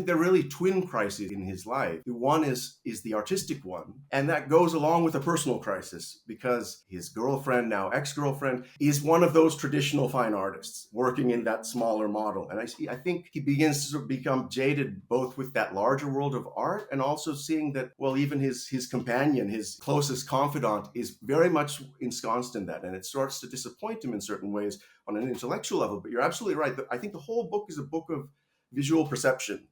think they're really twin crises in his life. The one is the artistic one, and that goes along with a personal crisis because his girlfriend, now ex-girlfriend, is one of those traditional fine artists working in that smaller model. And I think he begins to sort of become jaded both with that larger world of art and also seeing that, well, even his companion, his closest confidant, is very much ensconced in that. And it starts to disappoint him in certain ways on an intellectual level. But you're absolutely right. I think the whole book is a book of visual perception.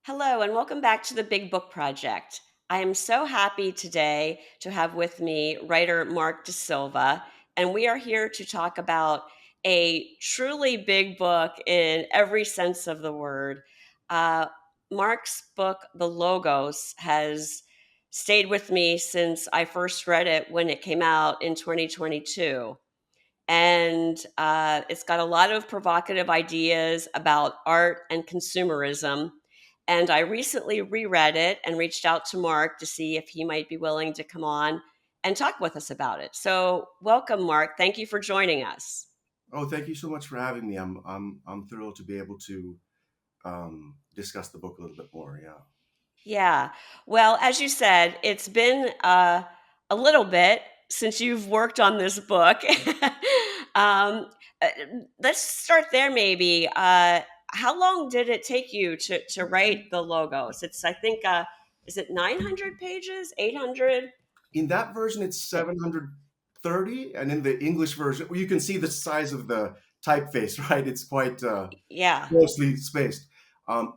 Hello, and welcome back to the Big Book Project. I am so happy today to have with me writer Mark de Silva, and we are here to talk about a truly big book in every sense of the word. Mark's book, The Logos, has stayed with me since I first read it when it came out in 2022. And it's got a lot of provocative ideas about art and consumerism. And I recently reread it and reached out to Mark to see if he might be willing to come on and talk with us about it. So, welcome, Mark. Thank you for joining us. Oh, thank you so much for having me. I'm thrilled to be able to discuss the book a little bit more. Yeah. Yeah. Well, as you said, it's been a little bit since you've worked on this book. um, uh, let's start there, maybe. How long did it take you to write the logos? It's, I think, is it 900 pages, 800? In that version, it's 730, and in the English version, you can see the size of the typeface, right? It's quite Yeah. closely spaced.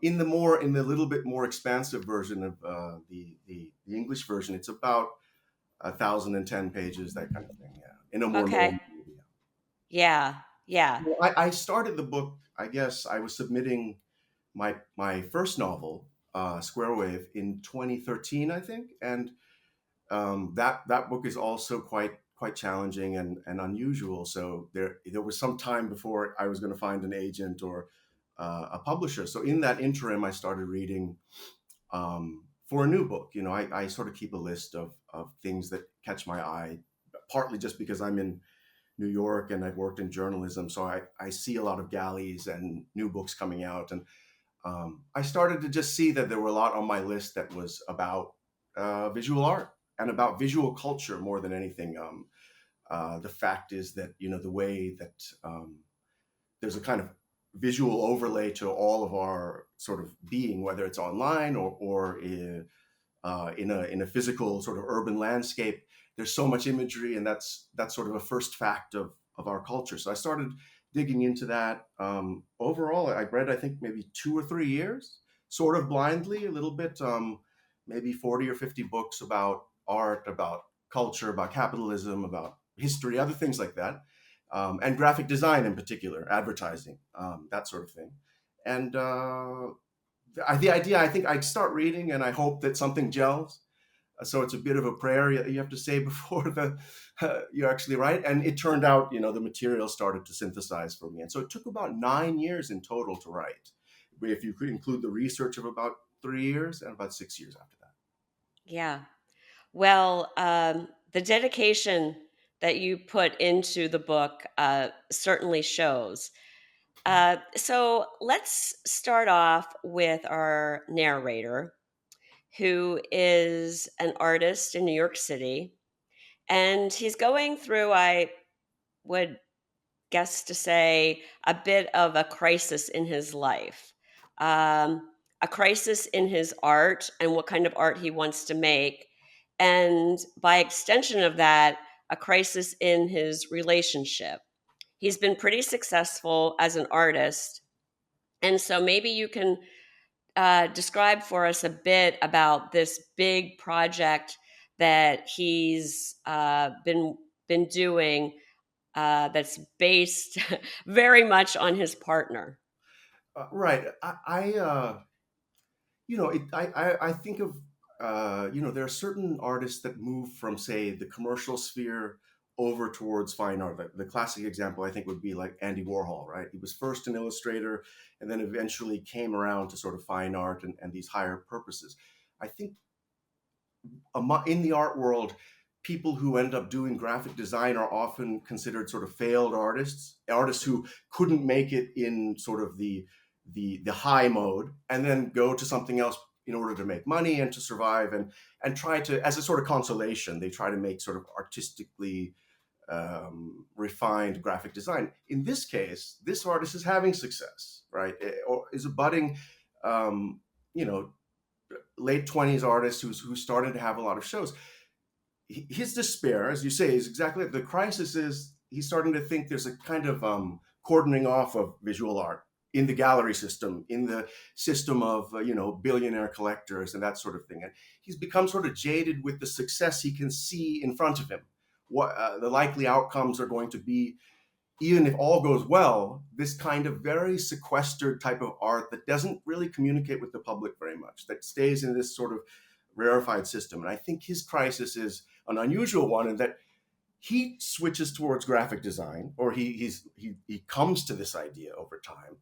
In the little bit more expansive version of the English version, it's about 1,010 pages, that kind of thing. Yeah, in a more Okay. normal media. Yeah. Yeah. Well, I started the book. I guess I was submitting my first novel, Square Wave, in 2013, I think, and that book is also quite challenging and unusual. So there was some time before I was going to find an agent or a publisher. So in that interim, I started reading for a new book. You know, I sort of keep a list of things that catch my eye, partly just because I'm in New York and I've worked in journalism. So I see a lot of galleys and new books coming out. And I started to just see that there were a lot on my list that was about visual art and about visual culture more than anything. The fact is that, you know, the way that there's a kind of visual overlay to all of our sort of being, whether it's online or in a physical sort of urban landscape. There's so much imagery, and that's sort of a first fact of our culture. So I started digging into that. Overall, I read, I think, maybe 2 or 3 years, sort of blindly, a little bit, maybe 40 or 50 books about art, about culture, about capitalism, about history, other things like that, and graphic design in particular, advertising, that sort of thing. And the idea, I think I'd start reading and I hope that something gels. So it's a bit of a prayer you have to say before you actually write. And it turned out, you know, the material started to synthesize for me. And so it took about 9 years in total to write, if you could include the research of about 3 years and about 6 years after that. Yeah. Well, the dedication that you put into the book certainly shows. So let's start off with our narrator, who is an artist in New York City. And he's going through, I would guess to say, a bit of a crisis in his life, a crisis in his art and what kind of art he wants to make. And by extension of that, a crisis in his relationship. He's been pretty successful as an artist. And so maybe you can describe for us a bit about this big project that he's been doing that's based very much on his partner. Right. You know, I think of, you know, there are certain artists that move from, say, the commercial sphere over towards fine art. The classic example, I think, would be like Andy Warhol, right? He was first an illustrator and then eventually came around to sort of fine art and these higher purposes. I think in the art world, people who end up doing graphic design are often considered sort of failed artists, artists who couldn't make it in sort of the high mode, and then go to something else in order to make money and to survive, and try to, as a sort of consolation, they try to make sort of artistically refined graphic design. In this case, this artist is having success, right? Or is a budding, um, you know, late 20s artist who's starting to have a lot of shows. His despair, as you say, is exactly the crisis. Is he's starting to think there's a kind of cordoning off of visual art in the gallery system, in the system of billionaire collectors and that sort of thing. And he's become sort of jaded with the success he can see in front of him. What the likely outcomes are going to be, even if all goes well, this kind of very sequestered type of art that doesn't really communicate with the public very much, that stays in this sort of rarefied system. And I think his crisis is an unusual one in that he switches towards graphic design, or he comes to this idea over time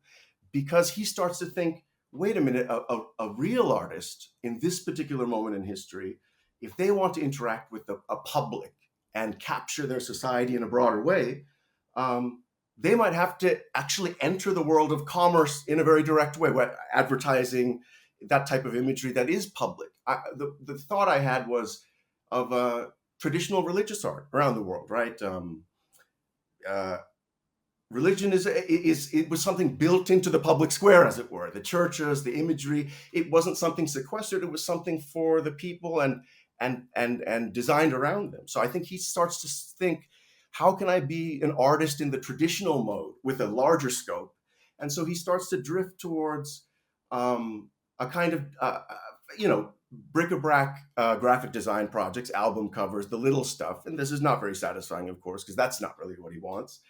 because he starts to think, wait a minute, a real artist in this particular moment in history, if they want to interact with a public and capture their society in a broader way, they might have to actually enter the world of commerce in a very direct way, where advertising, that type of imagery that is public. The thought I had was of traditional religious art around the world, right? Uh, Religion it was something built into the public square, as it were. The churches, the imagery, it wasn't something sequestered. It was something for the people and designed around them. So I think he starts to think, how can I be an artist in the traditional mode with a larger scope? And so he starts to drift towards a kind of bric-a-brac graphic design projects, album covers, the little stuff. And this is not very satisfying, of course, because that's not really what he wants.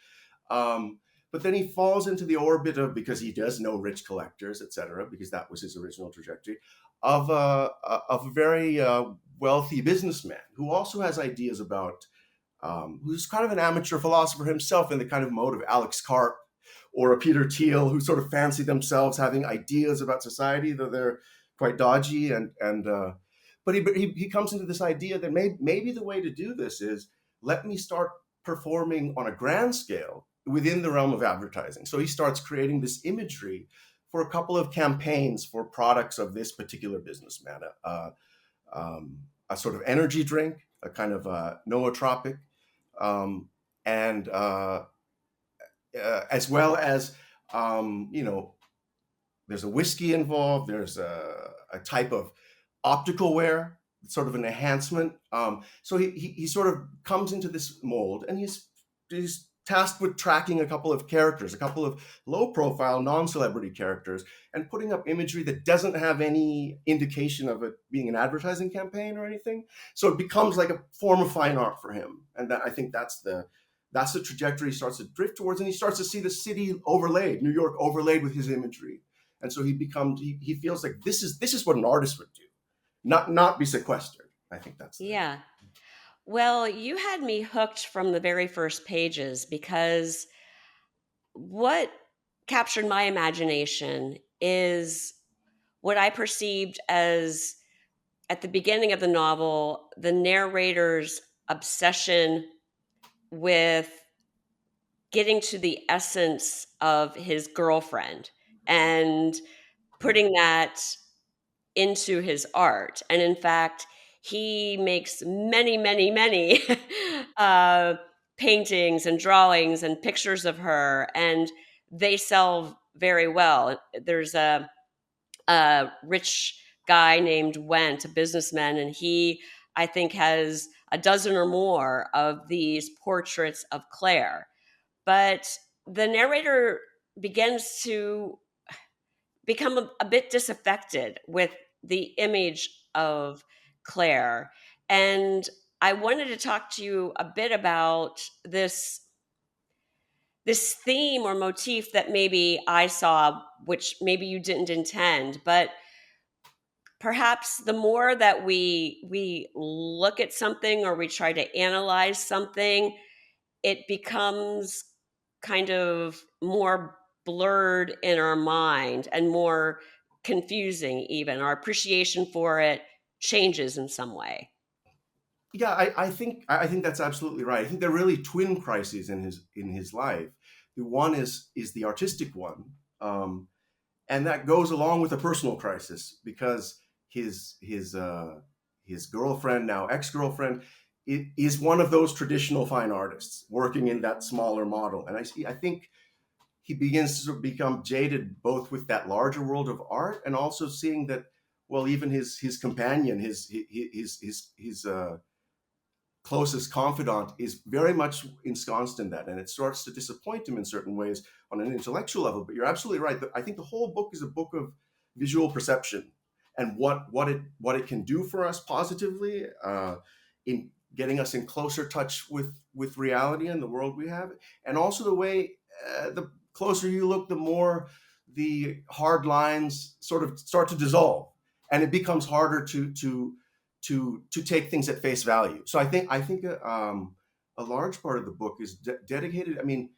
But then he falls into the orbit of, because he does know rich collectors, etc., because that was his original trajectory, of a very wealthy businessman who also has ideas about, who's kind of an amateur philosopher himself in the kind of mode of Alex Karp or a Peter Thiel, who sort of fancy themselves having ideas about society, though they're quite dodgy. But he comes into this idea that maybe the way to do this is, let me start performing on a grand scale within the realm of advertising. So he starts creating this imagery for a couple of campaigns for products of this particular businessman, a sort of energy drink, a kind of nootropic, and as well as, there's a whiskey involved. There's a type of optical wear, sort of an enhancement. So he sort of comes into this mold, and he's tasked with tracking a couple of characters, a couple of low-profile, non-celebrity characters, and putting up imagery that doesn't have any indication of it being an advertising campaign or anything. So it becomes like a form of fine art for him, and I think that's the trajectory he starts to drift towards, and he starts to see the city overlaid, New York overlaid with his imagery. And so he feels like this is what an artist would do, not be sequestered. I think that's the thing. Yeah. Well, you had me hooked from the very first pages, because what captured my imagination is what I perceived as, at the beginning of the novel, the narrator's obsession with getting to the essence of his girlfriend and putting that into his art. And in fact, he makes many, many, many uh, paintings and drawings and pictures of her, and they sell very well. There's a rich guy named Went, a businessman, and he, I think, has a dozen or more of these portraits of Claire. But the narrator begins to become a bit disaffected with the image of Claire. And I wanted to talk to you a bit about this theme or motif that maybe I saw, which maybe you didn't intend, but perhaps the more that we look at something or we try to analyze something, it becomes kind of more blurred in our mind and more confusing. Even our appreciation for it changes in some way. Yeah, I think that's absolutely right. I think they're really twin crises in his life. The one is the artistic one, and that goes along with a personal crisis because his girlfriend, now ex girlfriend, is one of those traditional fine artists working in that smaller model, and I think he begins to sort of become jaded both with that larger world of art and also seeing that, well, even his companion, his closest confidant is very much ensconced in that, and it starts to disappoint him in certain ways on an intellectual level. But you're absolutely right. I think the whole book is a book of visual perception and what it can do for us positively in getting us in closer touch with reality and the world we have, and also the way the closer you look, the more the hard lines sort of start to dissolve, and it becomes harder to take things at face value. So I think a large part of the book is dedicated. I mean,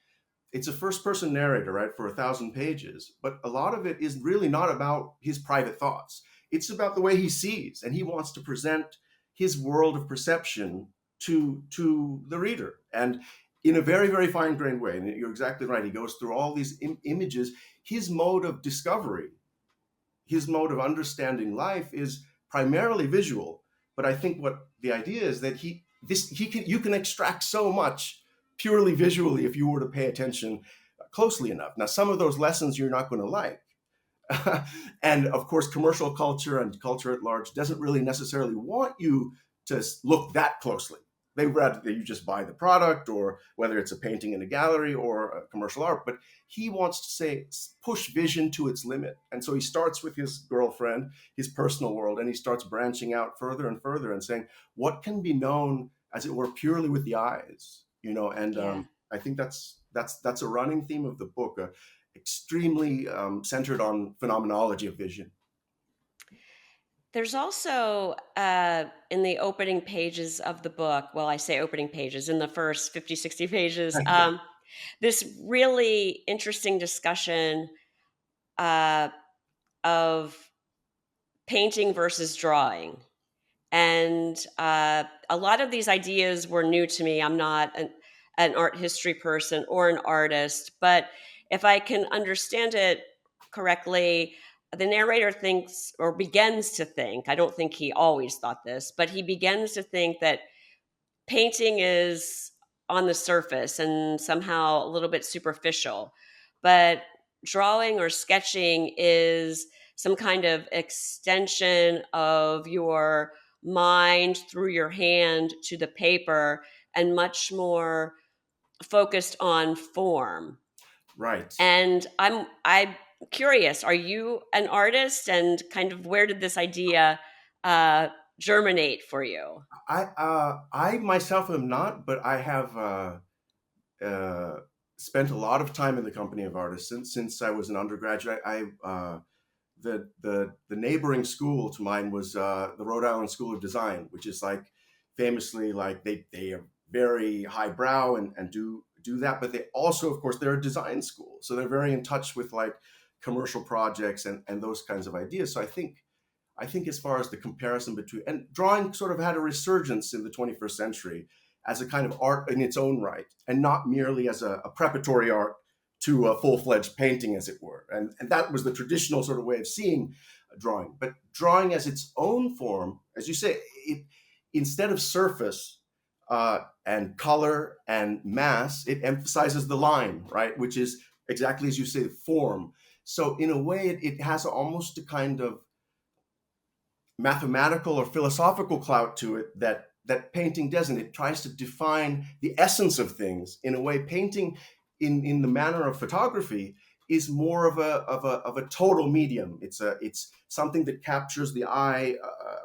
it's a first person narrator, right, for 1,000 pages, but a lot of it is really not about his private thoughts. It's about the way he sees, and he wants to present his world of perception to the reader, and in a very very fine grained way. And you're exactly right. He goes through all these images. His mode of discovery, his mode of understanding life is primarily visual. But I think what the idea is that you can extract so much purely visually if you were to pay attention closely enough. Now, some of those lessons you're not going to like. And of course, commercial culture and culture at large doesn't really necessarily want you to look that closely. They rather that you just buy the product, or whether it's a painting in a gallery or a commercial art. But he wants to say push vision to its limit, and so he starts with his girlfriend, his personal world, and he starts branching out further and further and saying what can be known, as it were, purely with the eyes. And Yeah. I think that's a running theme of the book. Extremely centered on phenomenology of vision. There's also in the opening pages of the book, well, I say opening pages, in the first 50, 60 pages, Yeah. this really interesting discussion uh, of painting versus drawing. And a lot of these ideas were new to me. I'm not an art history person or an artist, but if I can understand it correctly, the narrator thinks or begins to think, I don't think he always thought this, but he begins to think that painting is on the surface and somehow a little bit superficial, but drawing or sketching is some kind of extension of your mind through your hand to the paper and much more focused on form. Right. And I'm curious, are you an artist, and kind of where did this idea uh, germinate for you? I myself am not, but I have uh, spent a lot of time in the company of artists since I was an undergraduate. The neighboring school to mine was the Rhode Island School of Design, which is like famously like they are very highbrow and do that, but they also, of course, they're a design school, so they're very in touch with like commercial projects and those kinds of ideas. So I think as far as the comparison between, and drawing sort of had a resurgence in the 21st century as a kind of art in its own right, and not merely as a preparatory art to a full-fledged painting, as it were. And that was the traditional sort of way of seeing drawing. But drawing as its own form, as you say, it instead of surface and color and mass, it emphasizes the line, right? Which is exactly as you say, form. So in a way, it has almost a kind of mathematical or philosophical clout to it that painting doesn't. It tries to define the essence of things in a way. Painting, in the manner of photography, is more of a total medium. It's something that captures the eye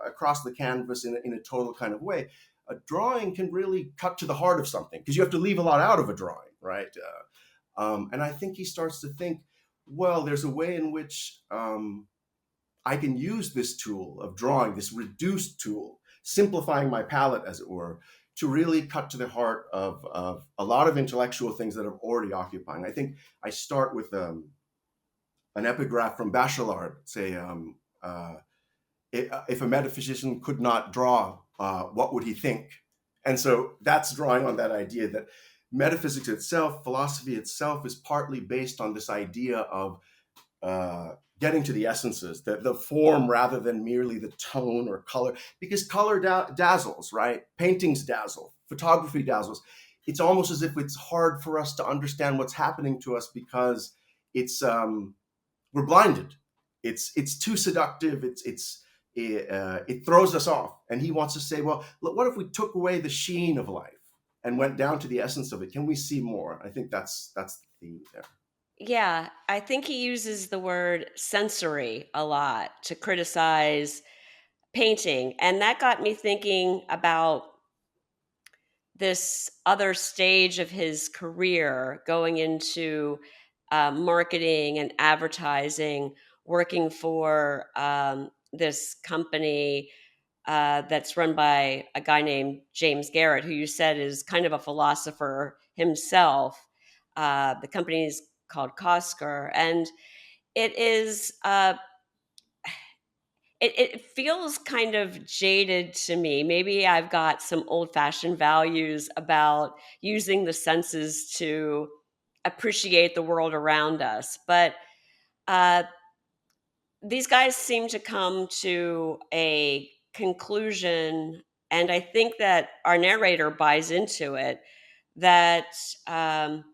across the canvas in a total kind of way. A drawing can really cut to the heart of something because you have to leave a lot out of a drawing, right? And I think he starts to think, well, there's a way in which I can use this tool of drawing, this reduced tool, simplifying my palette, as it were, to really cut to the heart of a lot of intellectual things that are already occupying. I think I start with an epigraph from Bachelard, say, if a metaphysician could not draw, what would he think? And so that's drawing on that idea that metaphysics itself, philosophy itself, is partly based on this idea of getting to the essences, the form rather than merely the tone or color, because color dazzles, right? Paintings dazzle, photography dazzles. It's almost as if it's hard for us to understand what's happening to us because it's we're blinded. It's too seductive. It throws us off. And he wants to say, well, look, what if we took away the sheen of life and went down to the essence of it? Can we see more? I think that's the theme there. Yeah, I think he uses the word sensory a lot to criticize painting. And that got me thinking about this other stage of his career going into marketing and advertising, working for this company that's run by a guy named James Garrett, who you said is kind of a philosopher himself. The company is called Costco, and it is it feels kind of jaded to me. Maybe I've got some old-fashioned values about using the senses to appreciate the world around us, but uh, these guys seem to come to a conclusion, and I think that our narrator buys into it, that um,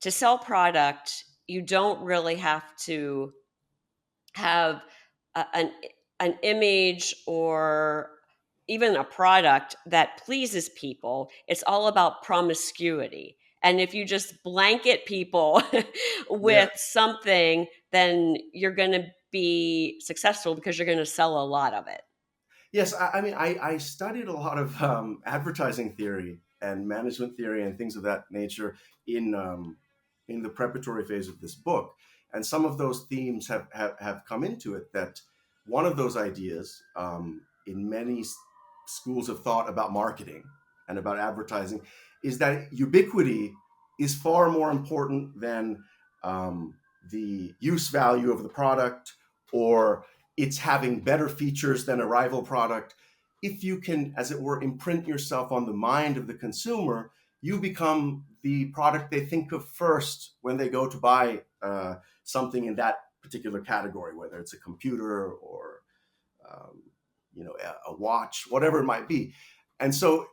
to sell product, you don't really have to have an image or even a product that pleases people. It's all about promiscuity. And if you just blanket people Yeah. with something, then you're going to be successful because you're going to sell a lot of it. Yes, I mean, I studied a lot of advertising theory and management theory and things of that nature in the preparatory phase of this book, and some of those themes have come into it. That one of those ideas in many schools of thought about marketing and about advertising is that ubiquity is far more important than the use value of the product or it's having better features than a rival product. If you can, as it were, imprint yourself on the mind of the consumer, you become the product they think of first when they go to buy something in that particular category, whether it's a computer or um, a watch, whatever it might be. And so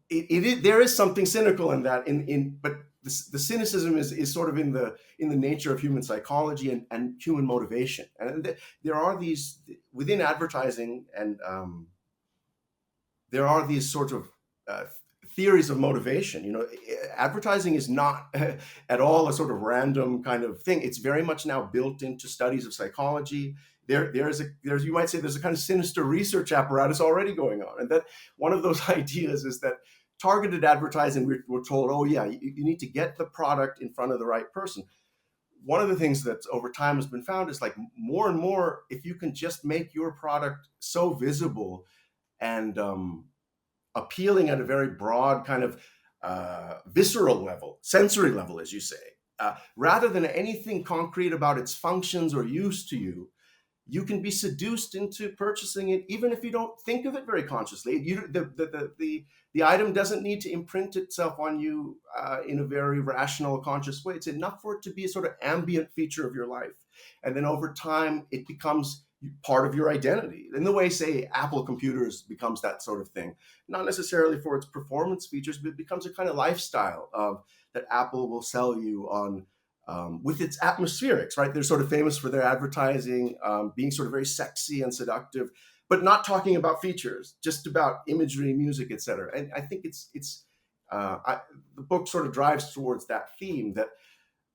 there is something cynical in that. But the cynicism is sort of in the nature of human psychology and human motivation. And there are these within advertising, and there are these sort of uh, theories of motivation. Advertising is not at all a sort of random kind of thing. It's very much now built into studies of psychology. There's you might say there's a kind of sinister research apparatus already going on, and that one of those ideas is that targeted advertising, we're told, oh yeah, you need to get the product in front of the right person. One of the things that over time has been found is like more and more, if you can just make your product so visible and appealing at a very broad kind of visceral level, sensory level, as you say, rather than anything concrete about its functions or use to you, you can be seduced into purchasing it, even if you don't think of it very consciously. The item doesn't need to imprint itself on you in a very rational, conscious way. It's enough for it to be a sort of ambient feature of your life, and then over time, it becomes part of your identity. In the way, say, Apple computers becomes that sort of thing, not necessarily for its performance features, but it becomes a kind of lifestyle of that Apple will sell you on with its atmospherics, right? They're sort of famous for their advertising being sort of very sexy and seductive, but not talking about features, just about imagery, music, etc. And I think the book sort of drives towards that theme that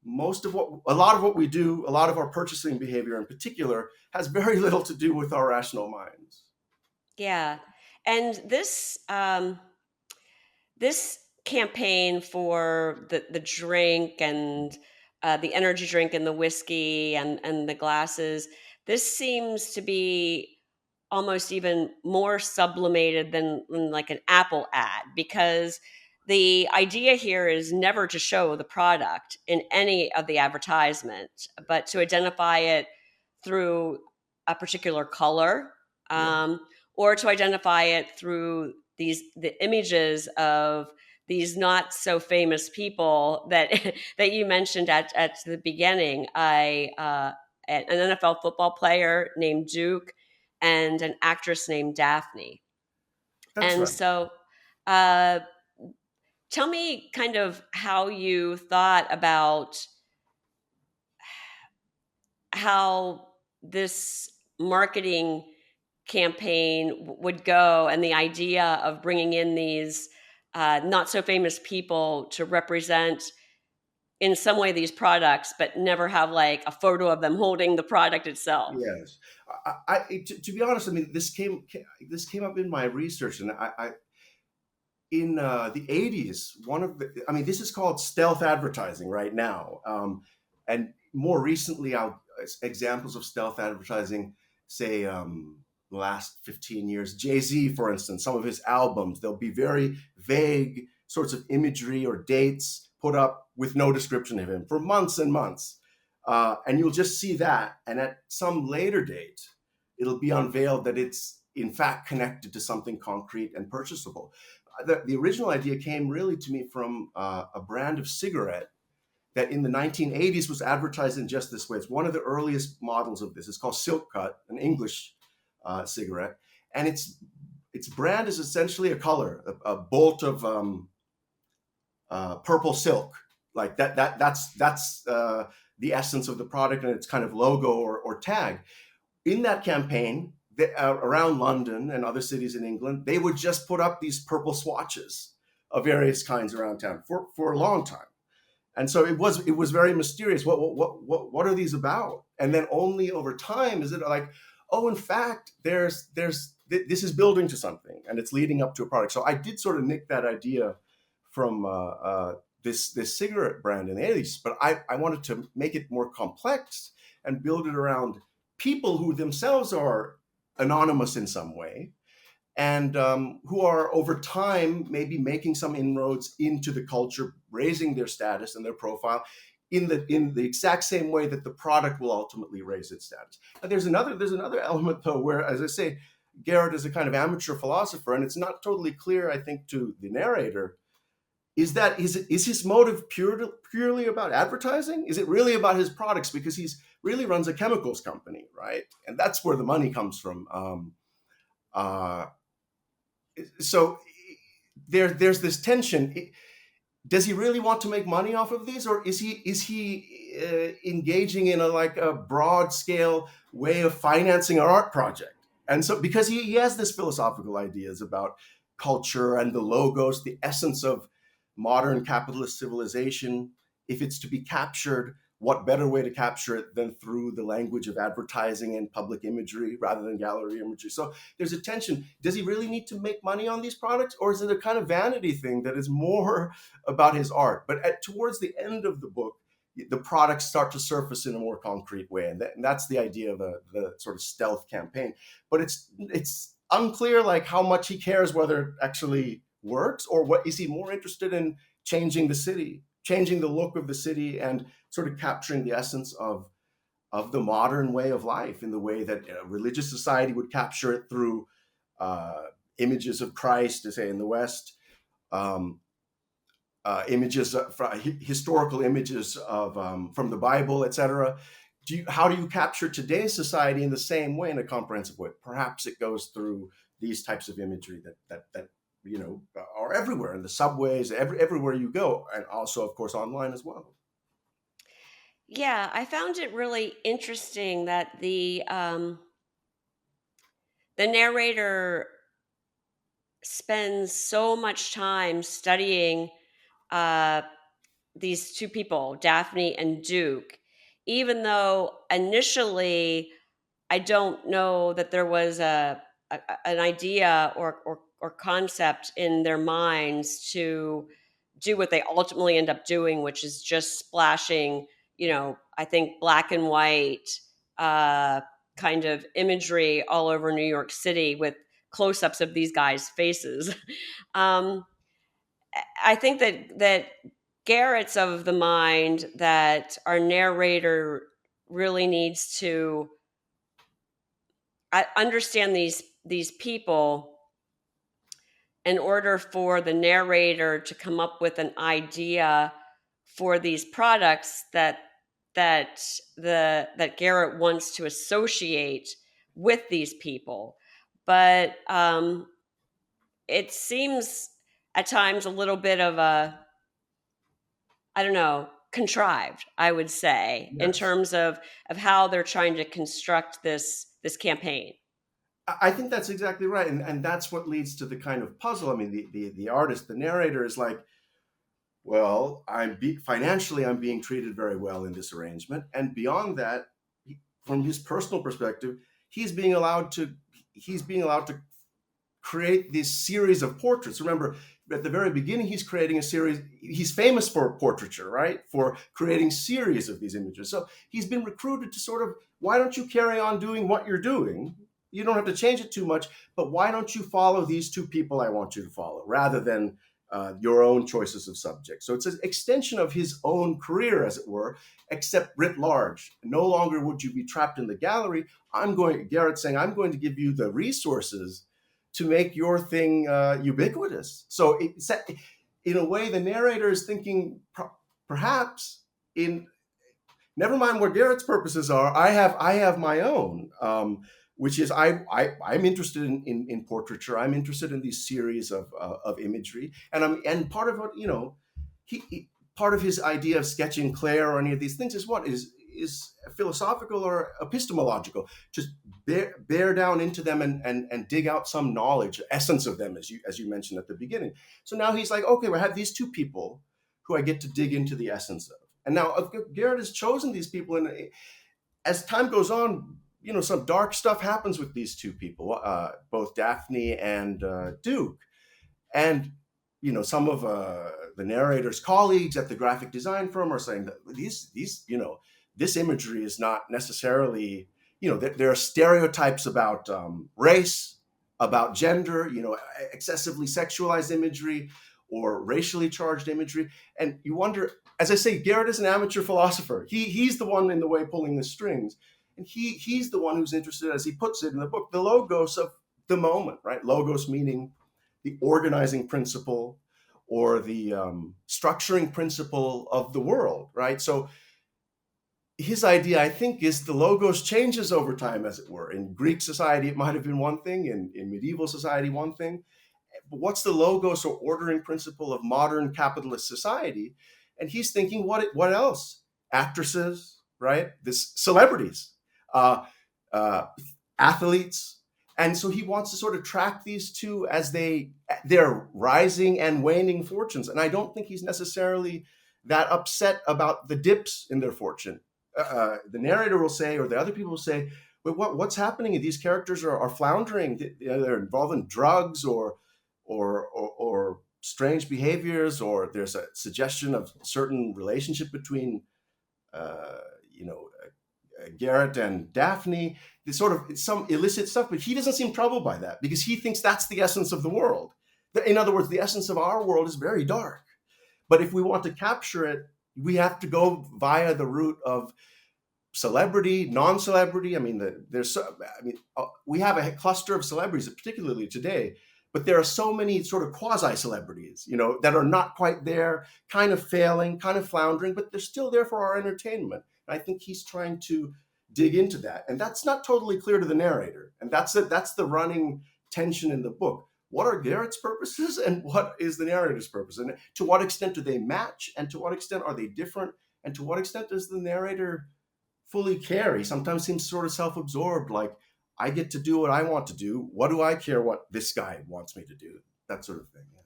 a lot of what we do, a lot of our purchasing behavior in particular, has very little to do with our rational minds. Yeah. And this campaign for the drink and the energy drink and the whiskey and the glasses, this seems to be almost even more sublimated than like an Apple ad, because the idea here is never to show the product in any of the advertisement, but to identify it through a particular color, Yeah, um, or to identify it through the images of these not so famous people that that you mentioned at the beginning. An NFL football player named Duke and an actress named Daphne. that's And right. so, uh, tell me kind of how you thought about how this marketing campaign would go, and the idea of bringing in these not so famous people to represent in some way these products, but never have like a photo of them holding the product itself. Yes, to be honest, I mean, this came up in my research, and I in the 80s, one of the, I mean, this is called stealth advertising right now. And more recently, examples of stealth advertising, say, the last 15 years, Jay-Z, for instance, some of his albums, there'll be very vague sorts of imagery or dates put up with no description of him for months and months. And you'll just see that. And at some later date, it'll be unveiled that it's in fact connected to something concrete and purchasable. The original idea came really to me from a brand of cigarette that in the 1980s was advertised in just this way. It's one of the earliest models of this. It's called Silk Cut, an English cigarette, and its brand is essentially a color, a bolt of purple silk, like that. That's the essence of the product and its kind of logo or tag. In that campaign, around London and other cities in England, they would just put up these purple swatches of various kinds around town for a long time. And so it was very mysterious. What are these about? And then only over time is it like, oh, in fact, this is building to something, and it's leading up to a product. So I did sort of nick that idea from this cigarette brand in the 80s, but I wanted to make it more complex and build it around people who themselves are anonymous in some way, and who are over time maybe making some inroads into the culture, raising their status and their profile in the exact same way that the product will ultimately raise its status. And there's another element though, where, as I say, Garrett is a kind of amateur philosopher, and it's not totally clear, I think, to the narrator. Is his motive purely about advertising? Is it really about his products? Because he's really runs a chemicals company, right? And that's where the money comes from. Uh, so there's this tension. Does he really want to make money off of these, or is he engaging in a broad scale way of financing an art project? And so, because he has this philosophical ideas about culture and the logos, the essence of modern capitalist civilization, if it's to be captured, what better way to capture it than through the language of advertising and public imagery rather than gallery imagery? So there's a tension. Does he really need to make money on these products, or is it a kind of vanity thing that is more about his art? But towards the end of the book, the products start to surface in a more concrete way, and that's the idea of the sort of stealth campaign. But it's unclear like how much he cares whether it actually works, or what is he more interested in changing the city, changing the look of the city, and sort of capturing the essence of the modern way of life in the way that religious society would capture it through images of Christ, to say in the West, um, images, historical images of from the Bible, etc. How do you capture today's society in the same way, in a comprehensive way? Perhaps it goes through these types of imagery that are everywhere in the subways, everywhere you go, and also, of course, online as well. Yeah, I found it really interesting that the narrator spends so much time studying uh, these two people, Daphne and Duke, even though initially I don't know that there was an idea or concept in their minds to do what they ultimately end up doing, which is just splashing, I think black and white uh, kind of imagery all over New York City with close-ups of these guys' faces. um, I think that Garrett's of the mind that our narrator really needs to I understand these people in order for the narrator to come up with an idea for these products that Garrett wants to associate with these people. But it seems at times a little bit of a, I don't know, contrived, I would say, in Yes. terms of how they're trying to construct this campaign. I think that's exactly right, and that's what leads to the kind of puzzle. I mean, the artist, the narrator, is like, well, financially, I'm being treated very well in this arrangement, and beyond that, from his personal perspective, he's being allowed to he's being allowed to create this series of portraits. Remember, at the very beginning, he's creating a series. He's famous for portraiture, right? For creating series of these images. So he's been recruited to sort of, why don't you carry on doing what you're doing? You don't have to change it too much, but why don't you follow these two people I want you to follow rather than your own choices of subjects? So it's an extension of his own career, as it were, except writ large. No longer would you be trapped in the gallery. Garrett's saying, I'm going to give you the resources to make your thing ubiquitous. So in a way, the narrator is thinking, perhaps, in never mind what Garrett's purposes are. I have my own, which is I'm interested in portraiture. I'm interested in these series of imagery, and part of what part of his idea of sketching Claire or any of these things is what is philosophical or epistemological. Just bear down into them and dig out some knowledge, essence of them, as you mentioned at the beginning. So now he's like, okay, we have these two people who I get to dig into the essence of. And now Garrett has chosen these people, and as time goes on, some dark stuff happens with these two people, both Daphne and Duke. And some of the narrator's colleagues at the graphic design firm are saying that this imagery is not necessarily, there are stereotypes about race, about gender, excessively sexualized imagery or racially charged imagery. And you wonder, as I say, Garrett is an amateur philosopher. He's the one in the way pulling the strings. And he's the one who's interested, as he puts it in the book, the logos of the moment, right? Logos meaning the organizing principle or the structuring principle of the world, right? So his idea, I think, is the logos changes over time, as it were. In Greek society, it might have been one thing. In medieval society, one thing. But what's the logos or ordering principle of modern capitalist society? And he's thinking, what else? Actresses, right? This celebrities, uh, uh, athletes, and so he wants to sort of track these two as their rising and waning fortunes. And I don't think he's necessarily that upset about the dips in their fortune. The narrator will say, or the other people will say, "Wait, what's happening? These characters are floundering. They're involved in drugs or strange behaviors, or there's a suggestion of certain relationship between uh, you know Garrett and Daphne. There's sort of some illicit stuff, but he doesn't seem troubled by that because he thinks that's the essence of the world. In other words, the essence of our world is very dark. But if we want to capture it, we have to go via the route of celebrity, non-celebrity. I mean, we have a cluster of celebrities, particularly today, but there are so many sort of quasi-celebrities, that are not quite there, kind of failing, kind of floundering, but they're still there for our entertainment. And I think he's trying to dig into that, and that's not totally clear to the narrator, and that's it. That's the running tension in the book. What are Garrett's purposes, and what is the narrator's purpose, and to what extent do they match, and to what extent are they different, and to what extent does the narrator fully care? He sometimes seems sort of self-absorbed, like, I get to do what I want to do. What do I care what this guy wants me to do? That sort of thing. Yeah.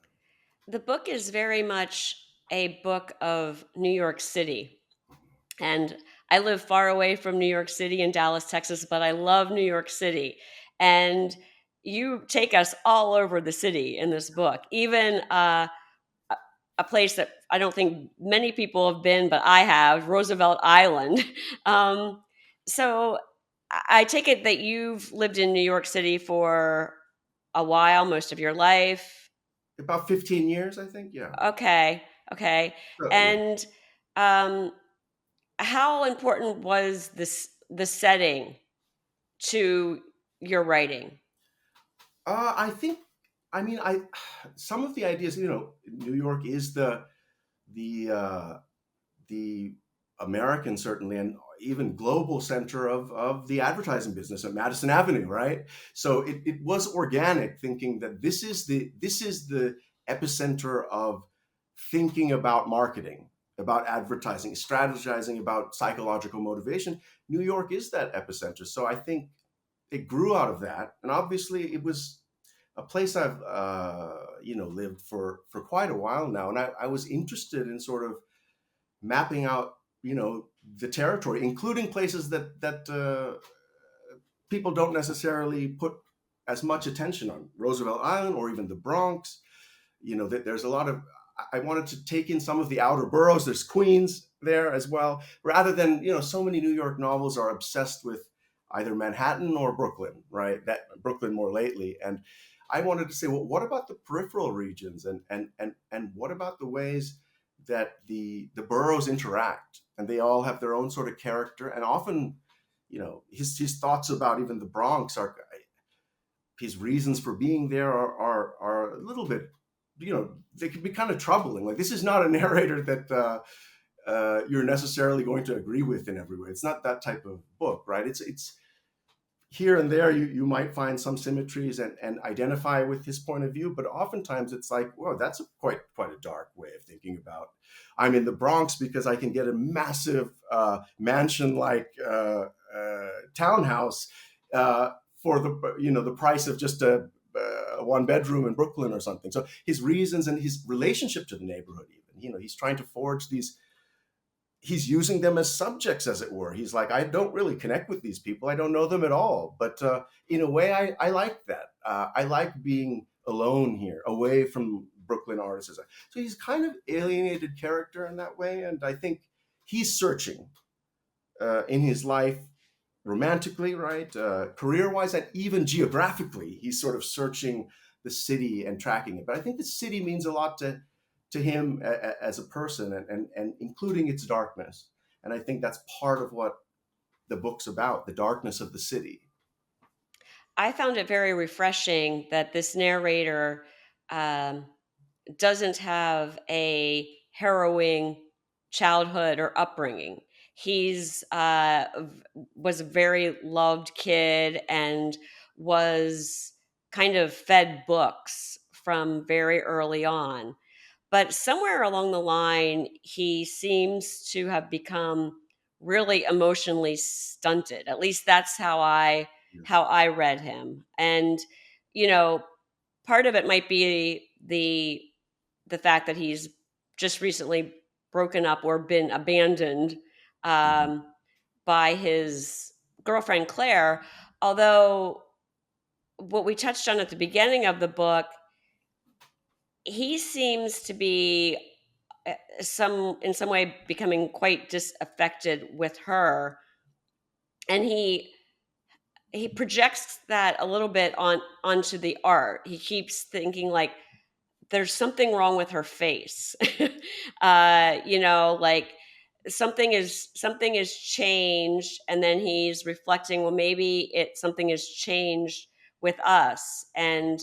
The book is very much a book of New York City. And I live far away from New York City in Dallas, Texas, but I love New York City. And you take us all over the city in this book, even a place that I don't think many people have been, but I have, Roosevelt Island. Um, so I take it that you've lived in New York City for a while, most of your life. About 15 years, I think. Yeah. Okay, okay. So, yeah. And um, how important was the setting to your writing? I think, I mean, I some of the ideas, New York is the the American, certainly, and even global center of the advertising business at Madison Avenue, right? So it was organic, thinking that this is the epicenter of thinking about marketing, about advertising, strategizing about psychological motivation. New York is that epicenter. So I think it grew out of that, and obviously it was a place I've lived for quite a while now, and I was interested in sort of mapping out the territory, including places that people don't necessarily put as much attention on, Roosevelt Island or even the Bronx. That there's a lot of, I wanted to take in some of the outer boroughs. There's Queens there as well, rather than so many New York novels are obsessed with either Manhattan or Brooklyn, right? That Brooklyn more lately. And I wanted to say, well, what about the peripheral regions, and what about the ways that the boroughs interact, and they all have their own sort of character, and often his thoughts about even the Bronx are, his reasons for being there are a little bit, they can be kind of troubling. Like, this is not a narrator that you're necessarily going to agree with in every way. It's not that type of book, right? It's here and there you might find some symmetries and identify with his point of view, but oftentimes it's like, whoa, that's quite a dark way of thinking about. I'm in the Bronx because I can get a massive mansion like townhouse for the price of just a one bedroom in Brooklyn or something. So his reasons and his relationship to the neighborhood, even, he's trying to forge these, he's using them as subjects, as it were. He's like, I don't really connect with these people. I don't know them at all. But in a way, I like that. I like being alone here, away from Brooklyn artists. So he's kind of alienated character in that way. And I think he's searching in his life, romantically, right? Career wise, and even geographically, he's sort of searching the city and tracking it. But I think the city means a lot to him as a person, and including its darkness. And I think that's part of what the book's about, the darkness of the city. I found it very refreshing that this narrator um, doesn't have a harrowing childhood or upbringing. He's was a very loved kid and was kind of fed books from very early on. But somewhere along the line, he seems to have become really emotionally stunted. At least that's Yes. how I read him. And you know, part of it might be the fact that he's just recently broken up or been abandoned Mhm. um, by his girlfriend Claire. Although what we touched on at the beginning of the book, he seems to be some in some way becoming quite disaffected with her, and he projects that a little bit onto the art. He keeps thinking like there's something wrong with her face. Like something is changed, and then he's reflecting, well, maybe something has changed with us. And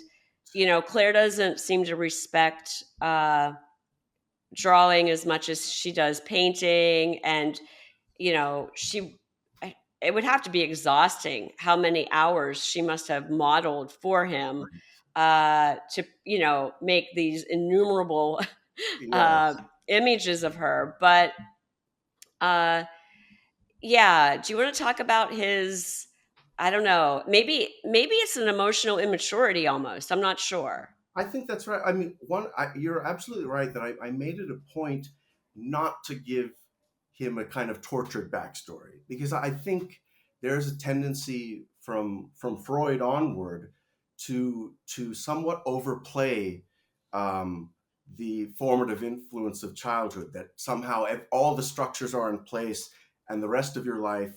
Claire doesn't seem to respect drawing as much as she does painting, and she it would have to be exhausting how many hours she must have modeled for him to make these innumerable uh, Yes. images of her. But uh, yeah, do you want to talk about his, I don't know, maybe it's an emotional immaturity almost, I'm not sure. I think that's right. I mean, you're absolutely right that I made it a point not to give him a kind of tortured backstory, because I think there's a tendency from Freud onward to somewhat overplay the formative influence of childhood. That somehow all the structures are in place, and the rest of your life,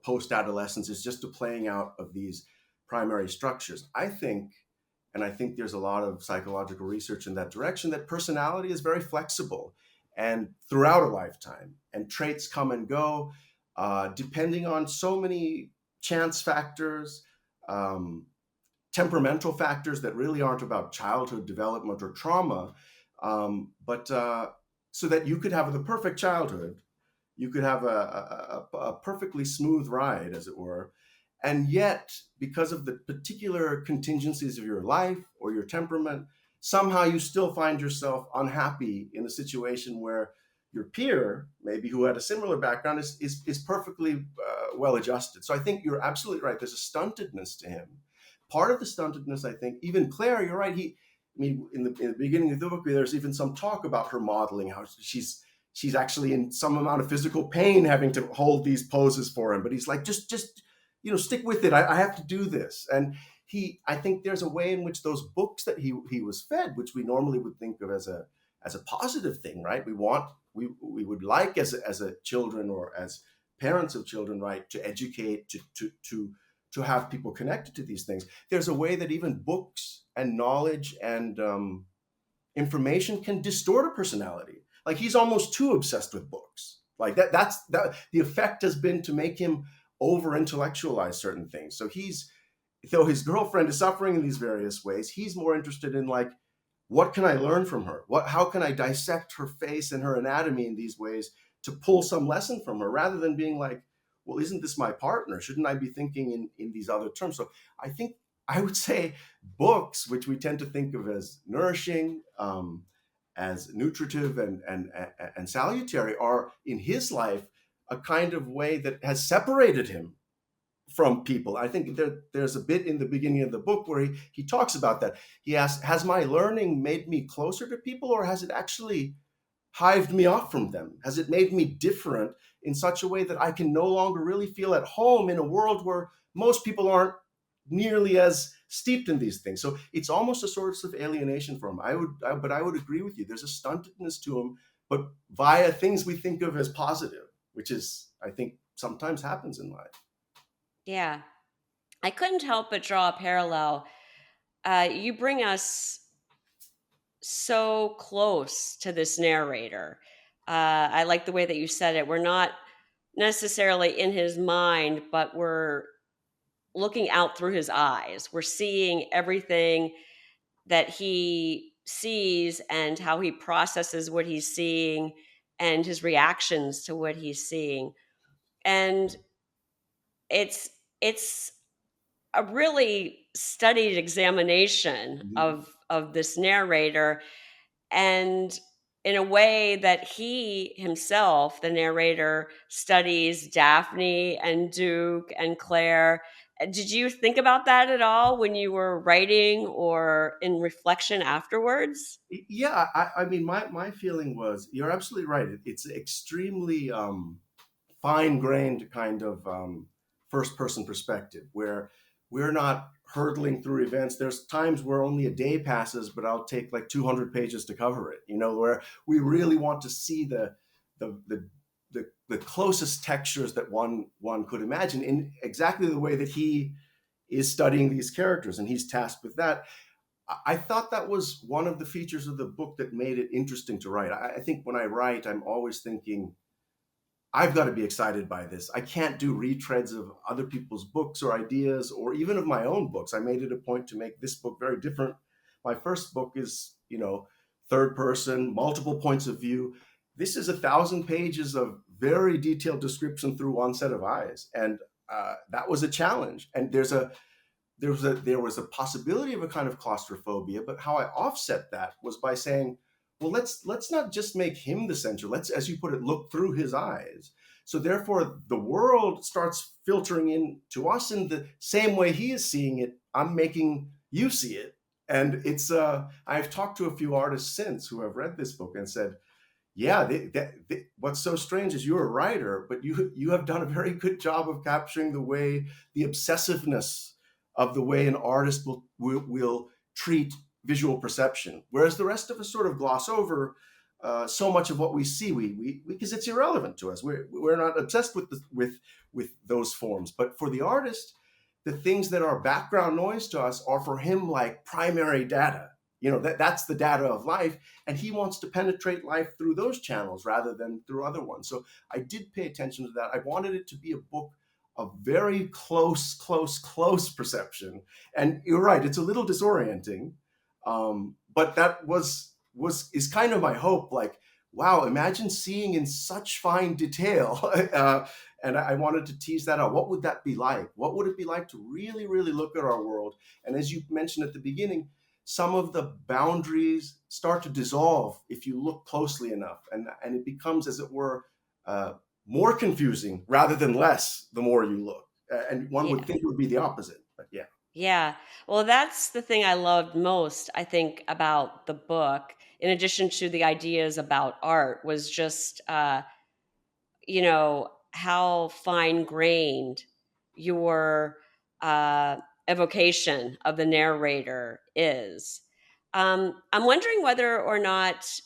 post adolescence, is just a playing out of these primary structures. I think there's a lot of psychological research in that direction, that personality is very flexible and throughout a lifetime, and traits come and go depending on so many chance factors. um, temperamental factors that really aren't about childhood development or trauma, but so that you could have the perfect childhood, you could have a perfectly smooth ride, as it were. And yet, because of the particular contingencies of your life or your temperament, somehow you still find yourself unhappy in a situation where your peer, maybe who had a similar background, is perfectly well adjusted. So I think you're absolutely right. There's a stuntedness to him. Part of the stuntedness, I think, even Claire, you're right. I mean, in the beginning of the book, there's even some talk about her modeling, how she's actually in some amount of physical pain having to hold these poses for him. But he's like, just stick with it. I have to do this. And I think there's a way in which those books that he was fed, which we normally would think of as a positive thing, right? We would like as a children or as parents of children, right, to educate, to have people connected to these things. There's a way that even books and knowledge and information can distort a personality. Like he's almost too obsessed with books. Like that. The effect has been to make him over intellectualize certain things. So though his girlfriend is suffering in these various ways, he's more interested in like, what can I learn from her? How can I dissect her face and her anatomy in these ways to pull some lesson from her, rather than being like, well, isn't this my partner? Shouldn't I be thinking in these other terms? So I think I would say books, which we tend to think of as nourishing, as nutritive and salutary, are in his life a kind of way that has separated him from people. I think there's a bit in the beginning of the book where he talks about that. He asks, has my learning made me closer to people, or has it actually hived me off from them? Has it made me different in such a way that I can no longer really feel at home in a world where most people aren't nearly as steeped in these things? So it's almost a sort of alienation for him. But I would agree with you. There's a stuntedness to him, but via things we think of as positive, which is, I think, sometimes happens in life. Yeah. I couldn't help but draw a parallel. You bring us so close to this narrator. I like the way that you said it. We're not necessarily in his mind, but we're looking out through his eyes. We're seeing everything that he sees and how he processes what he's seeing and his reactions to what he's seeing. And it's it's a really studied examination Mhm. of this narrator, and in a way that he himself, the narrator, studies Daphne and Duke and Claire. Did you think about that at all when you were writing or in reflection afterwards? Yeah, I mean, my feeling was, you're absolutely right. It's extremely fine grained kind of first person perspective where we're not hurdling through events. There's times where only a day passes, but I'll take like 200 pages to cover it, where we really want to see the, the, the closest textures that one could imagine in exactly the way that he is studying these characters, and he's tasked with that. I thought that was one of the features of the book that made it interesting to write. I think when I write, I'm always thinking, I've got to be excited by this. I can't do retreads of other people's books or ideas, or even of my own books. I made it a point to make this book very different. My first book is, third person, multiple points of view. This is 1,000 pages of very detailed description through one set of eyes, and that was a challenge. And there was a possibility of a kind of claustrophobia, but how I offset that was by saying, well, let's not just make him the center. Let's, as you put it, look through his eyes. So therefore, the world starts filtering in to us in the same way he is seeing it. I'm making you see it, and it's. I've talked to a few artists since who have read this book and said, yeah, what's so strange is you're a writer, but you have done a very good job of capturing the obsessiveness of the way an artist will treat visual perception, whereas the rest of us sort of gloss over so much of what we see, we because it's irrelevant to us. We're not obsessed with those forms, but for the artist, the things that are background noise to us are for him like primary data. That's the data of life, and he wants to penetrate life through those channels rather than through other ones. So I did pay attention to that. I wanted it to be a book a very close perception. And you're right, it's a little disorienting. But that was is kind of my hope. Like, wow, imagine seeing in such fine detail. And I wanted to tease that out. What would that be like? What would it be like to really, really look at our world? And as you mentioned at the beginning, some of the boundaries start to dissolve if you look closely enough, and it becomes, as it were, uh, more confusing rather than less the more you look. And one would Yeah. think it would be the opposite, but yeah. Yeah. Well, that's the thing I loved most, I think, about the book, in addition to the ideas about art, was just, how fine grained your evocation of the narrator is. I'm wondering whether or not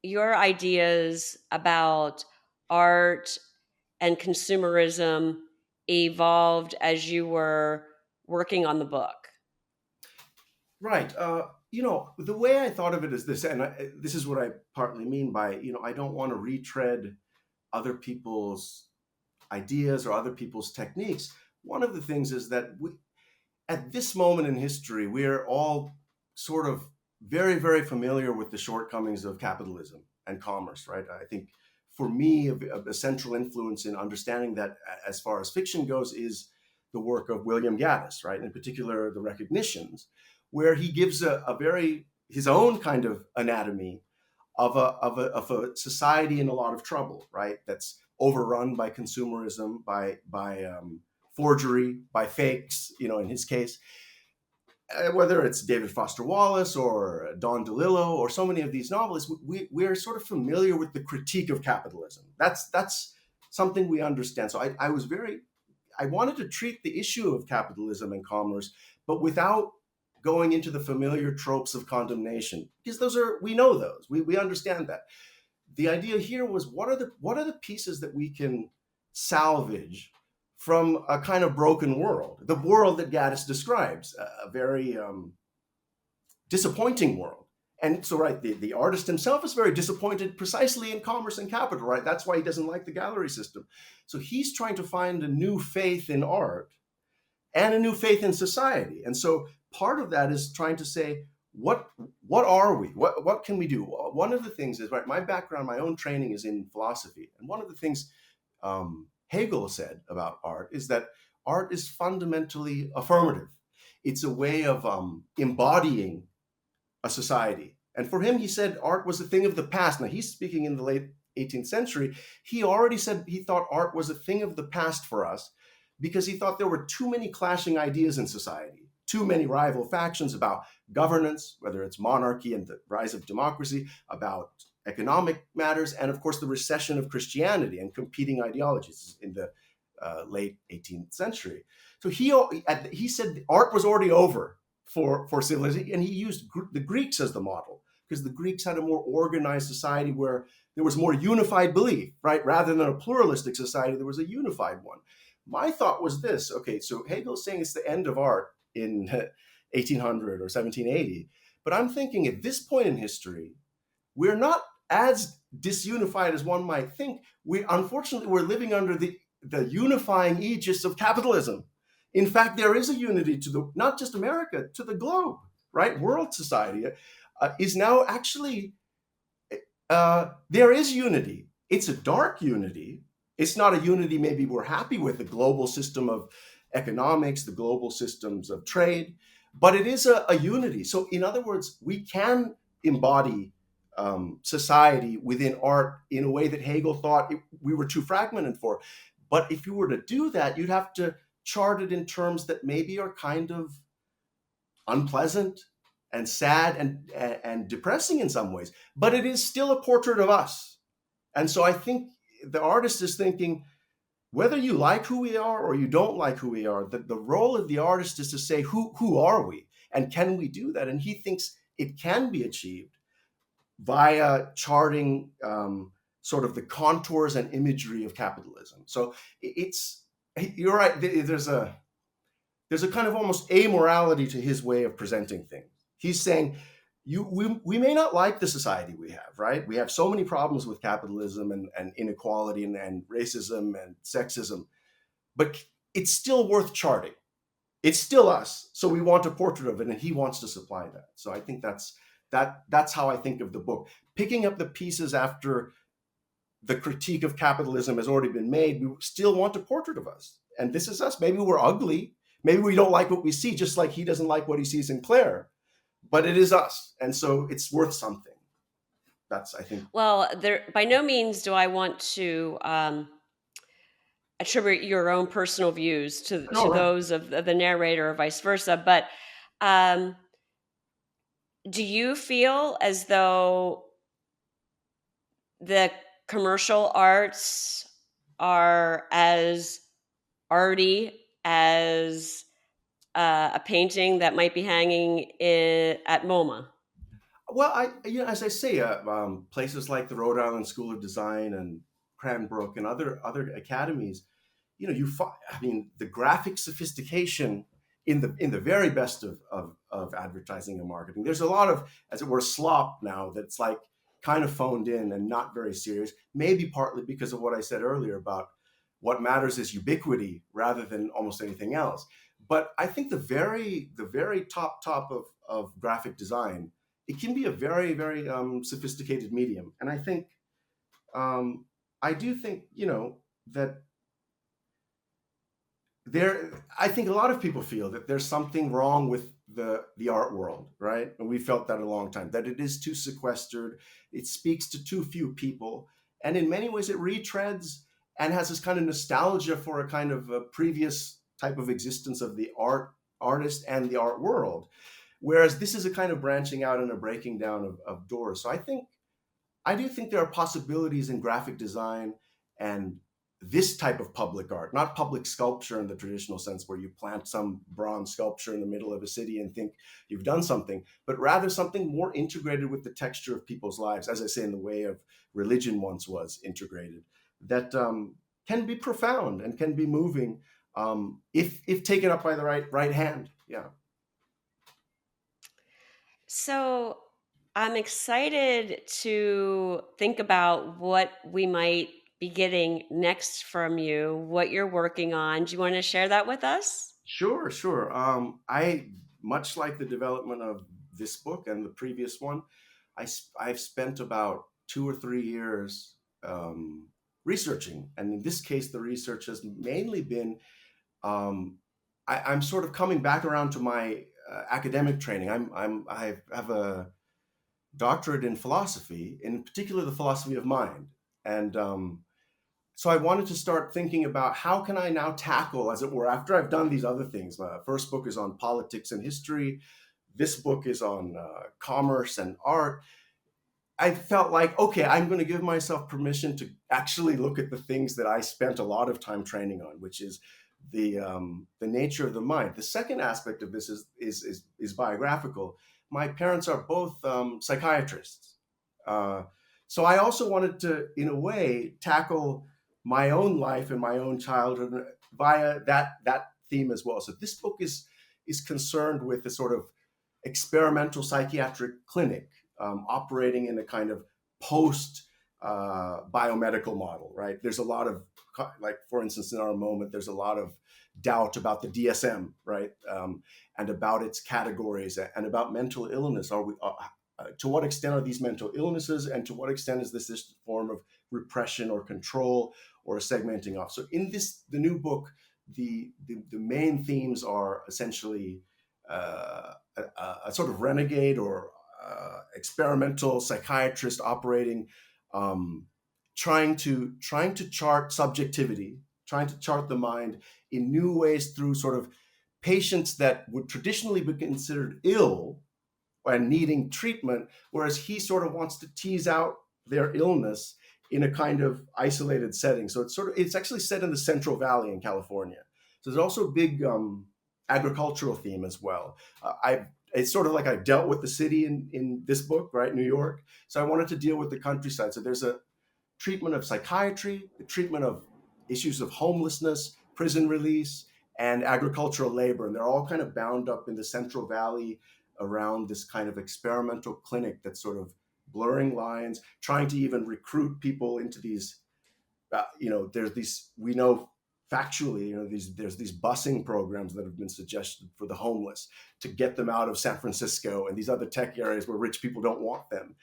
your ideas about art and consumerism evolved as you were working on the book. Right. The way I thought of it is this, and this is what I partly mean by, I don't want to retread other people's ideas or other people's techniques. One of the things is that at this moment in history, we're all sort of very, very familiar with the shortcomings of capitalism and commerce, right? I think for me, a central influence in understanding that, as far as fiction goes, is the work of William Gaddis, right? In particular, the Recognitions, where he gives a very his own kind of anatomy of a society in a lot of trouble, right? That's overrun by consumerism, by forgery, by fakes. In his case, whether it's David Foster Wallace or Don DeLillo or so many of these novelists, we are sort of familiar with the critique of capitalism. That's something we understand. So I wanted to treat the issue of capitalism and commerce, but without going into the familiar tropes of condemnation, because we know those, we understand that. The idea here was, what are the pieces that we can salvage from a kind of broken world, the world that Gaddis describes, a very disappointing world. And so, right, the artist himself is very disappointed precisely in commerce and capital, right? That's why he doesn't like the gallery system. So he's trying to find a new faith in art and a new faith in society. And so part of that is trying to say, what are we? What can we do? One of the things is, right, my background, my own training is in philosophy. And one of the things Hegel said about art is that art is fundamentally affirmative. It's a way of embodying a society. And for him, he said art was a thing of the past. Now, he's speaking in the late 18th century. He already said he thought art was a thing of the past for us, because he thought there were too many clashing ideas in society, too many rival factions about governance, whether it's monarchy and the rise of democracy, about economic matters, and of course the recession of Christianity and competing ideologies in the late 18th century. So he said art was already over for civilization, and he used the Greeks as the model, because the Greeks had a more organized society where there was more unified belief, right? Rather than a pluralistic society, there was a unified one. My thought was this: okay, so Hegel's saying it's the end of art in 1800 or 1780, but I'm thinking at this point in history, we're not as disunified as one might think. Unfortunately, we're living under the unifying aegis of capitalism. In fact, there is a unity to not just America, to the globe, right? World society is now actually, there is unity. It's a dark unity. It's not a unity maybe we're happy with, the global system of economics, the global systems of trade, but it is a unity. So in other words, we can embody society within art in a way that Hegel thought we were too fragmented for. But if you were to do that, you'd have to chart it in terms that maybe are kind of unpleasant and sad and depressing in some ways. But it is still a portrait of us. And so I think the artist is thinking, whether you like who we are or you don't like who we are, the role of the artist is to say, who are we? And can we do that? And he thinks it can be achieved via charting sort of the contours and imagery of capitalism. So you're right. There's a kind of almost amorality to his way of presenting things. He's saying, we may not like the society we have, right? We have so many problems with capitalism and inequality and racism and sexism. but it's still worth charting. It's still us, so we want a portrait of it, and he wants to supply that. So I think that's how I think of the book. Picking up the pieces after the critique of capitalism has already been made, we still want a portrait of us. And this is us. Maybe we're ugly. Maybe we don't like what we see, just like he doesn't like what he sees in Claire. But it is us. And so it's worth something. That's, I think. Well, there by no means do I want to attribute your own personal views No, to no. those of the narrator or vice versa. But um, do you feel as though the commercial arts are as arty as a painting that might be hanging at MoMA? Well, as I say, places like the Rhode Island School of Design and Cranbrook and other academies, you find, I mean, the graphic sophistication in the very best of advertising and marketing. There's a lot of, as it were, slop now that's like kind of phoned in and not very serious. Maybe partly because of what I said earlier about what matters is ubiquity rather than almost anything else. But I think the very top of graphic design, it can be a very sophisticated medium, and um, I do think that I think a lot of people feel that there's something wrong with the art world, right? And we felt that a long time, that it is too sequestered, it speaks to too few people, and in many ways it retreads and has this kind of nostalgia for a kind of a previous type of existence of the artist and the art world, whereas this is a kind of branching out and a breaking down of doors. So I do think there are possibilities in graphic design and this type of public art, not public sculpture in the traditional sense where you plant some bronze sculpture in the middle of a city and think you've done something, but rather something more integrated with the texture of people's lives, as I say, in the way of religion once was integrated, that can be profound and can be moving if taken up by the right hand. Yeah. So I'm excited to think about what we might be getting next from you, what you're working on. Do you want to share that with us? Sure, sure. I much like the development of this book and the previous one. I've spent about 2 or 3 years researching, and in this case, the research has mainly been. Um, I'm sort of coming back around to my academic training. I have a doctorate in philosophy, in particular the philosophy of mind, and so I wanted to start thinking about how can I now tackle, as it were, after I've done these other things. My first book is on politics and history. This book is on commerce and art. I felt like, okay, I'm going to give myself permission to actually look at the things that I spent a lot of time training on, which is the nature of the mind. The second aspect of this is biographical. My parents are both psychiatrists, uh, so I also wanted to, in a way, tackle my own life and my own childhood via that theme as well. So this book is concerned with the sort of experimental psychiatric clinic operating in a kind of post biomedical model, right? There's a lot of, like, for instance, in our moment, there's a lot of doubt about the DSM, right? And about its categories and about mental illness. To what extent are these mental illnesses, and to what extent is this form of repression or control or a segmenting off? So in the new book, the main themes are essentially a sort of renegade or experimental psychiatrist operating, um, trying to chart subjectivity, trying to chart the mind in new ways through sort of patients that would traditionally be considered ill and needing treatment, whereas he sort of wants to tease out their illness in a kind of isolated setting. So it's actually set in the Central Valley in California. So there's also a big agricultural theme as well. It's sort of like I dealt with the city in this book, right, New York. So I wanted to deal with the countryside. So there's a treatment of psychiatry, the treatment of issues of homelessness, prison release, and agricultural labor. And they're all kind of bound up in the Central Valley around this kind of experimental clinic that's sort of blurring lines, trying to even recruit people into these. There's these, we know factually, there's these busing programs that have been suggested for the homeless to get them out of San Francisco and these other tech areas where rich people don't want them.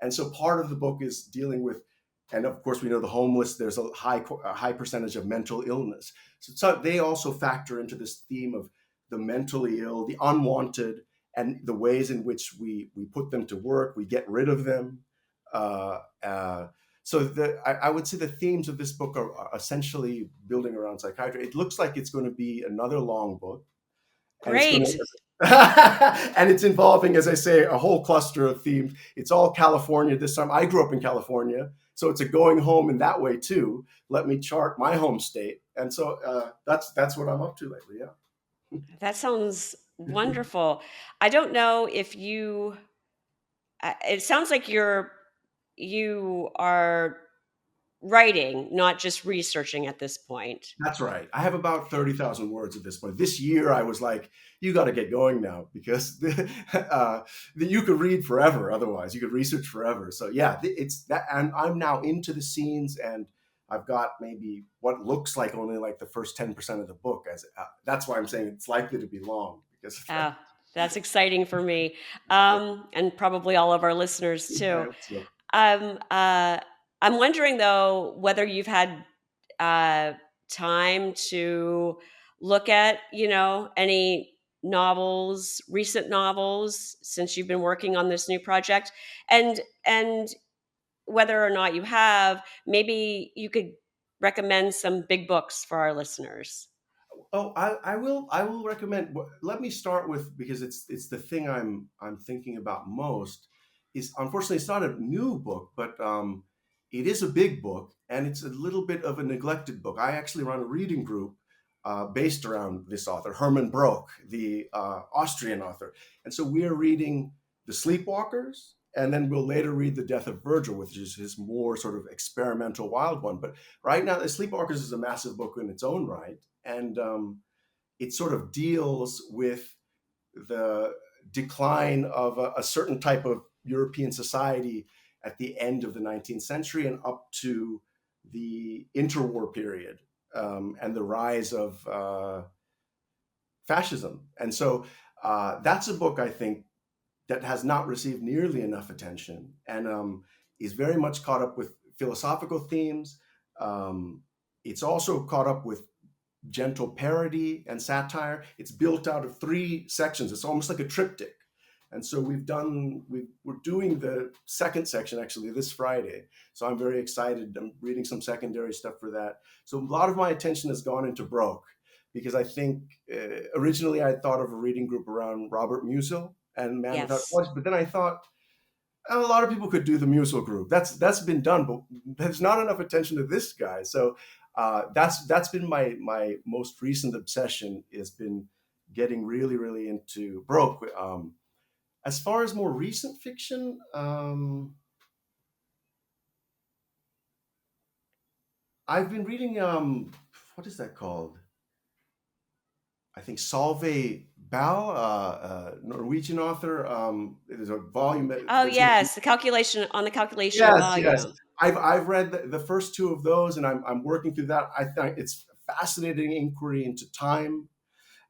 And so part of the book is dealing with, and of course we know the homeless, there's a high percentage of mental illness. So they also factor into this theme of the mentally ill, the unwanted, and the ways in which we put them to work, we get rid of them. Uh, uh, I would say the themes of this book are essentially building around psychiatry. It looks like it's going to be another long book, and it's going Great. to and it's involving, as I say, a whole cluster of themes. It's all California this time. I grew up in California, so it's a going home in that way too. Let me chart my home state, and so that's what I'm up to lately. That sounds wonderful. I don't know if you it sounds like you are writing, not just researching at this point. That's right. I have about 30,000 words at this point. This year, I was like, you got to get going now because you could read forever otherwise. You could research forever. So, yeah, it's that. And I'm now into the scenes, and I've got maybe what looks like only like the first 10% of the book. That's why I'm saying it's likely to be long because of that. Ah, that's exciting for me, and probably all of our listeners I too. hope so. Um, uh, I'm wondering though whether you've had uh, time to look at, any novels, recent novels, since you've been working on this new project, and whether or not you have, maybe you could recommend some big books for our listeners. Oh, I will recommend. Let me start with, because it's the thing I'm thinking about most. Is unfortunately it's not a new book, but it is a big book, and it's a little bit of a neglected book. I actually run a reading group based around this author, Herman Broch, the Austrian author, and so we're reading The Sleepwalkers, and then we'll later read The Death of Virgil, which is his more sort of experimental, wild one. But right now, The Sleepwalkers is a massive book in its own right, and it sort of deals with the decline of a certain type of European society at the end of the 19th century and up to the interwar period, and the rise of fascism. And so that's a book, I think, that has not received nearly enough attention, and is very much caught up with philosophical themes. Um, it's also caught up with gentle parody and satire. It's built out of three sections. It's almost like a triptych. And so we're doing the second section actually this Friday. So I'm very excited. I'm reading some secondary stuff for that. So a lot of my attention has gone into Broke because I think originally I thought of a reading group around Robert Musil and Man Without a Yes. Voice, but then I thought a lot of people could do the Musil group. That's been done, but there's not enough attention to this guy. So that's been my most recent obsession. Has been getting really into Broke. As far as more recent fiction, I've been reading what is that called? I think Solveig Ball, Norwegian author. There's a volume. Oh, There's yes, the calculation on the calculation yes. volume. I've read the first two of those, and I'm working through that. I think it's a fascinating inquiry into time.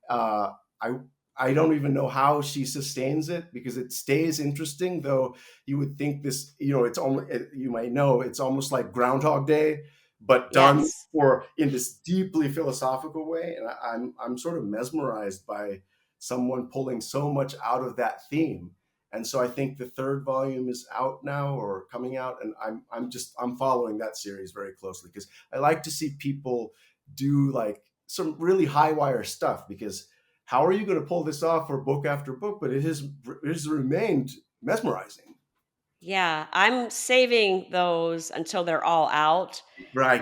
Uh, I I don't even know how she sustains it because it stays interesting. Though you would think this, it's almost, you might know it's almost like Groundhog Day, but done Yes. for in this deeply philosophical way. And I'm sort of mesmerized by someone pulling so much out of that theme. And so I think the third volume is out now or coming out, and I'm following that series very closely because I like to see people do like some really high wire stuff because how are you going to pull this off for book after book? But it has remained mesmerizing. Yeah, I'm saving those until they're all out, Right.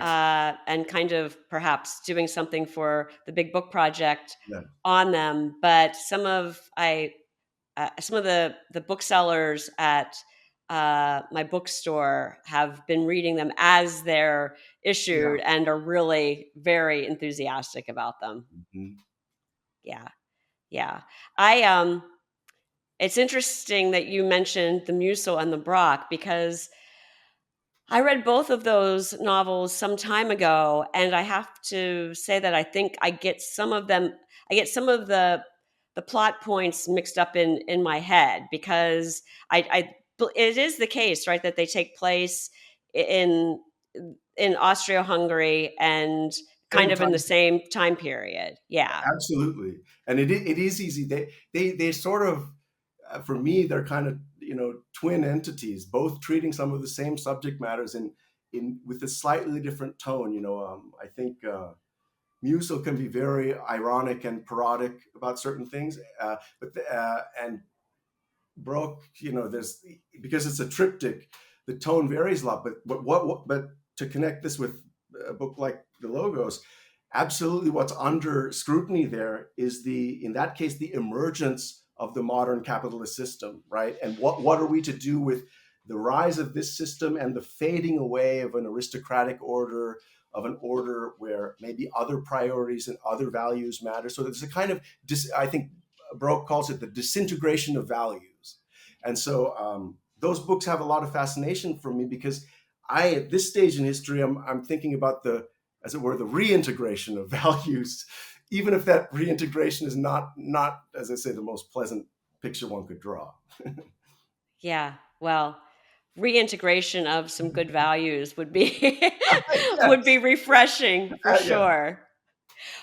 and kind of perhaps doing something for the big book project Yeah. on them. But some of the booksellers at my bookstore have been reading them as they're Yeah. issued and are really very enthusiastic about them. Mhm. Yeah, yeah. I It's interesting that you mentioned the Musil and the Brock because I read both of those novels some time ago, and I have to say that I think I get some of them. I get some of the plot points mixed up in my head because it is the case, right, that they take place in in Austria-Hungary and kind Same of in the time. same time period. Yeah, Absolutely, and it is easy. They sort of, for me, they're kind of, twin entities, both treating some of the same subject matters in with a slightly different tone. I think Musil can be very ironic and parodic about certain things, and Broke, there's, because it's a triptych, the tone varies a lot. But to connect this with a book like The Logos, absolutely, what's under scrutiny there is in that case, the emergence of the modern capitalist system, right? And what are we to do with the rise of this system and the fading away of an aristocratic order, of an order where maybe other priorities and other values matter. So there's a kind of, I think Broke calls it the disintegration of values. And so those books have a lot of fascination for me because at this stage in history, I'm thinking about as it were, the reintegration of values, even if that reintegration is not, as I say, the most pleasant picture one could draw. yeah. Well, reintegration of some good values would be would be Yes. refreshing for Yeah. sure.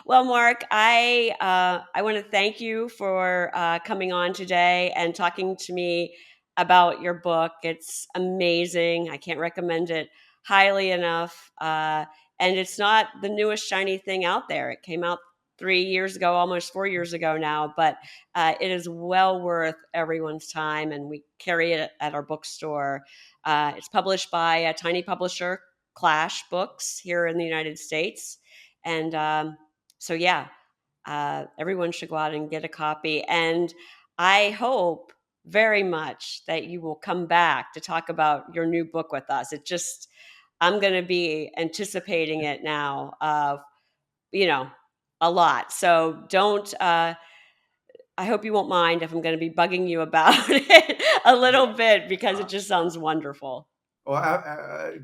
Well, Mark, I want to thank you for coming on today and talking to me about your book. It's amazing. I can't recommend it highly enough. And it's not the newest shiny thing out there. It came out 3 years ago, almost 4 years ago now, but it is well worth everyone's time. And we carry it at our bookstore. It's published by a tiny publisher, Clash Books, here in the United States. And so yeah, everyone should go out and get a copy. And I hope very much that you will come back to talk about your new book with us. It just, I'm going to be anticipating it now, you know, a lot. So don't, I hope you won't mind if I'm going to be bugging you about it a little bit because it just sounds wonderful. Well,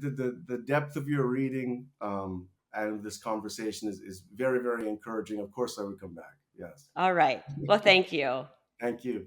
the depth of your reading and this conversation is very, very encouraging. Of course, I would come back. Yes. All right. Well, thank you. Thank you.